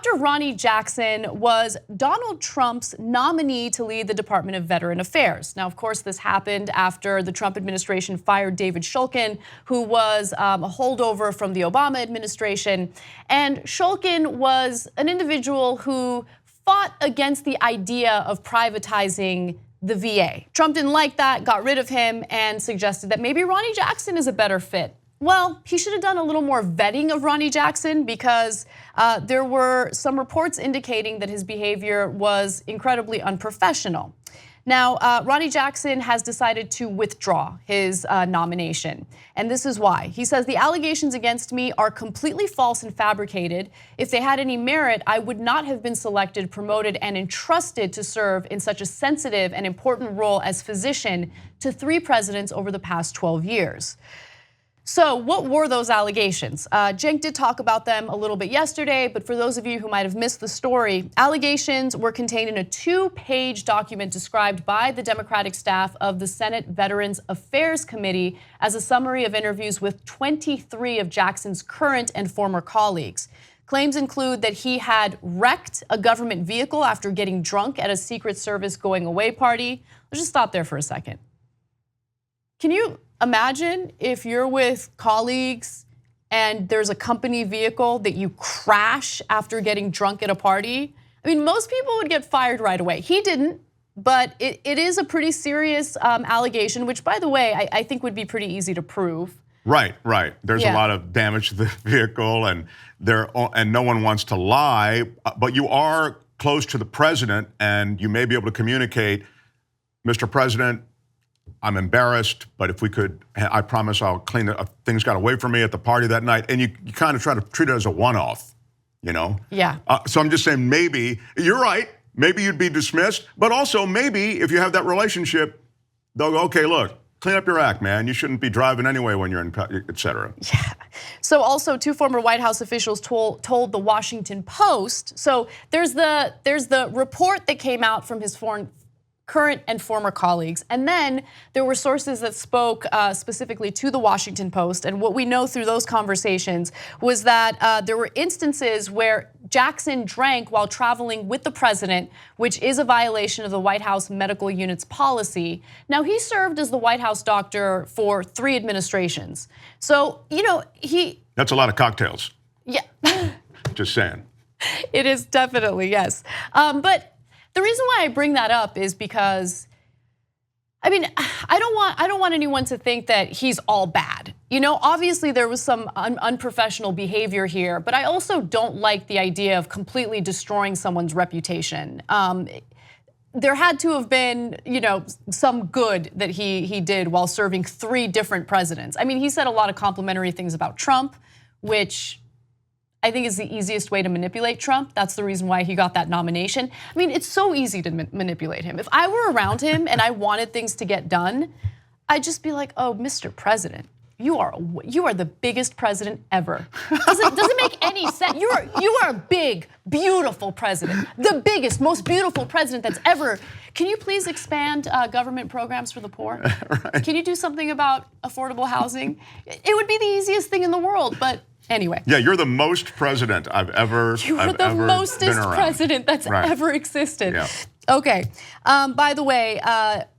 Dr. Ronny Jackson was Donald Trump's nominee to lead the Department of Veteran Affairs. Now, of course, this happened after the Trump administration fired David Shulkin, who was a holdover from the Obama administration. And Shulkin was an individual who fought against the idea of privatizing the VA. Trump didn't like that, got rid of him, and suggested that maybe Ronny Jackson is a better fit. Well, he should have done a little more vetting of Ronny Jackson because there were some reports indicating that his behavior was incredibly unprofessional. Now, Ronny Jackson has decided to withdraw his nomination, and this is why. He says, the allegations against me are completely false and fabricated. If they had any merit, I would not have been selected, promoted, and entrusted to serve in such a sensitive and important role as physician to 3 presidents over the past 12 years. So what were those allegations? Cenk did talk about them a little bit yesterday, but for those of you who might have missed the story, allegations were contained in a 2-page document described by the Democratic staff of the Senate Veterans Affairs Committee as a summary of interviews with 23 of Jackson's current and former colleagues. Claims include that he had wrecked a government vehicle after getting drunk at a Secret Service going away party. Let's just stop there for a second. Can you imagine if you're with colleagues and there's a company vehicle that you crash after getting drunk at a party? I mean, most people would get fired right away. He didn't, but it is a pretty serious allegation, which, by the way, I think would be pretty easy to prove. Right. There's a lot of damage to the vehicle, and no one wants to lie, but you are close to the president, and you may be able to communicate, Mr. President, I'm embarrassed, but if we could, I promise I'll clean it up. Things got away from me at the party that night. And you kind of try to treat it as a one-off, you know? Yeah. So I'm just saying, maybe, you're right, maybe you'd be dismissed, but also maybe if you have that relationship, they'll go, okay, look, clean up your act, man. You shouldn't be driving anyway when you're in, et cetera. Yeah. So also 2 former White House officials told the Washington Post. So there's the report that came out from his current and former colleagues. And then there were sources that spoke specifically to the Washington Post. And what we know through those conversations was that there were instances where Jackson drank while traveling with the president, which is a violation of the White House medical unit's policy. Now, he served as the White House doctor for 3 administrations. So, you know, That's a lot of cocktails. Yeah. Just saying. It is definitely, yes. But the reason why I bring that up is because, I mean, I don't want anyone to think that he's all bad. You know, obviously there was some unprofessional behavior here, but I also don't like the idea of completely destroying someone's reputation. There had to have been, you know, some good that he did while serving 3 different presidents. I mean, he said a lot of complimentary things about Trump, which I think is the easiest way to manipulate Trump. That's the reason why he got that nomination. I mean, it's so easy to manipulate him. If I were around him and I wanted things to get done, I'd just be like, oh, Mr. President, you are the biggest president ever. Doesn't make any sense. You are a big, beautiful president. The biggest, most beautiful president that's ever. Can you please expand government programs for the poor? Right. Can you do something about affordable housing? It would be the easiest thing in the world, but anyway. Yeah, you're the most president I've ever been around. You're the mostest president that's ever existed. Yeah. Okay, by the way,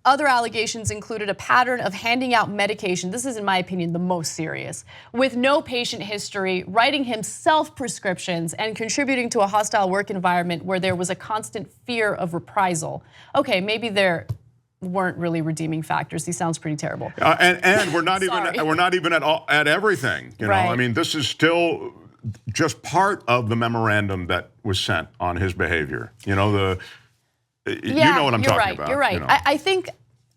other allegations included a pattern of handing out medication. This is, in my opinion, the most serious. With no patient history, writing himself prescriptions, and contributing to a hostile work environment where there was a constant fear of reprisal. Okay, maybe there weren't really redeeming factors. He sounds pretty terrible. And we're not even at everything. You know, I mean, this is still just part of the memorandum that was sent on his behavior. You know, you know what I'm talking about. You're right. You know. I think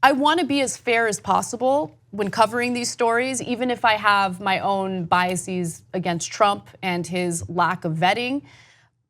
I want to be as fair as possible when covering these stories, even if I have my own biases against Trump and his lack of vetting.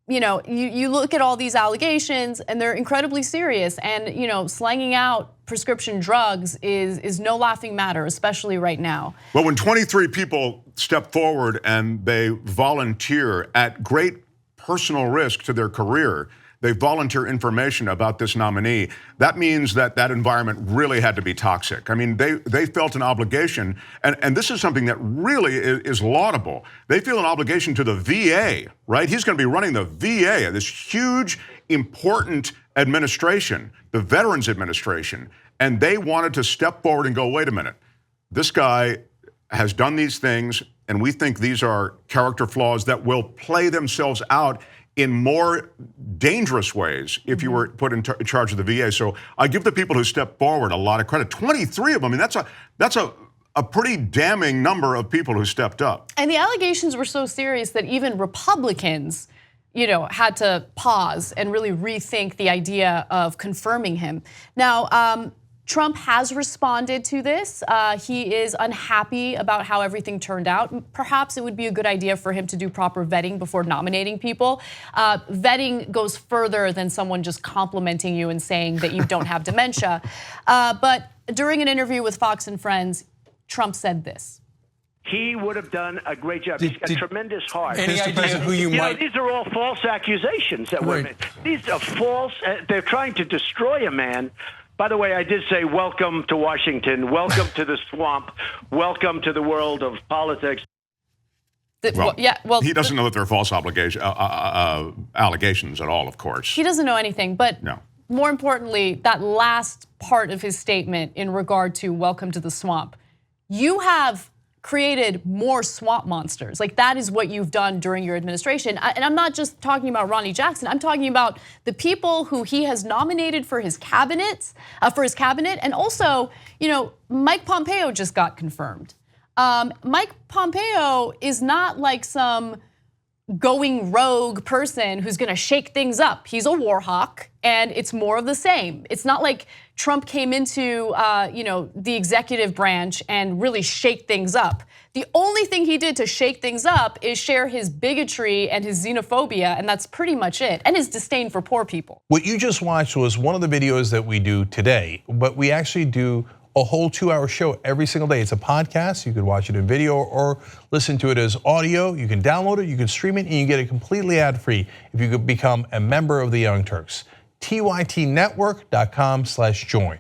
You know, you look at all these allegations and they're incredibly serious, and you know, slanging out prescription drugs is no laughing matter, especially right now. Well, when 23 people step forward and they volunteer at great personal risk to their career, they volunteer information about this nominee. That means that that environment really had to be toxic. I mean, they felt an obligation, and this is something that really is laudable. They feel an obligation to the VA, right? He's going to be running the VA, this huge, important administration, the Veterans Administration, and they wanted to step forward and go, wait a minute, this guy has done these things, and we think these are character flaws that will play themselves out in more dangerous ways if you were put in charge of the VA. So I give the people who stepped forward a lot of credit. 23 of them. I mean, that's a pretty damning number of people who stepped up. And the allegations were so serious that even Republicans, had to pause and really rethink the idea of confirming him. Now, Trump has responded to this. He is unhappy about how everything turned out. Perhaps it would be a good idea for him to do proper vetting before nominating people. Vetting goes further than someone just complimenting you and saying that you don't have dementia. But during an interview with Fox and Friends, Trump said this. He would have done a great job. He's got tremendous heart. Any idea who you might? These are all false accusations that were made. These are false. They're trying to destroy a man. By the way, I did say welcome to Washington, welcome to the swamp, welcome to the world of politics. Well, he doesn't know that they're false allegations at all, of course. He doesn't know anything, but no. More importantly, that last part of his statement in regard to welcome to the swamp, you have created more swamp monsters. Like, that is what you've done during your administration. And I'm not just talking about Ronny Jackson. I'm talking about the people who he has nominated for his cabinet, and also, Mike Pompeo just got confirmed. Mike Pompeo is not like some going rogue person who's gonna shake things up. He's a war hawk, and it's more of the same. It's not like Trump came into the executive branch and really shake things up. The only thing he did to shake things up is share his bigotry and his xenophobia, and that's pretty much it, and his disdain for poor people. What you just watched was one of the videos that we do today, but we actually do a whole 2-hour show every single day. It's a podcast. You could watch it in video or listen to it as audio. You can download it, you can stream it, and you get it completely ad-free if you could become a member of the Young Turks. TYTnetwork.com/join.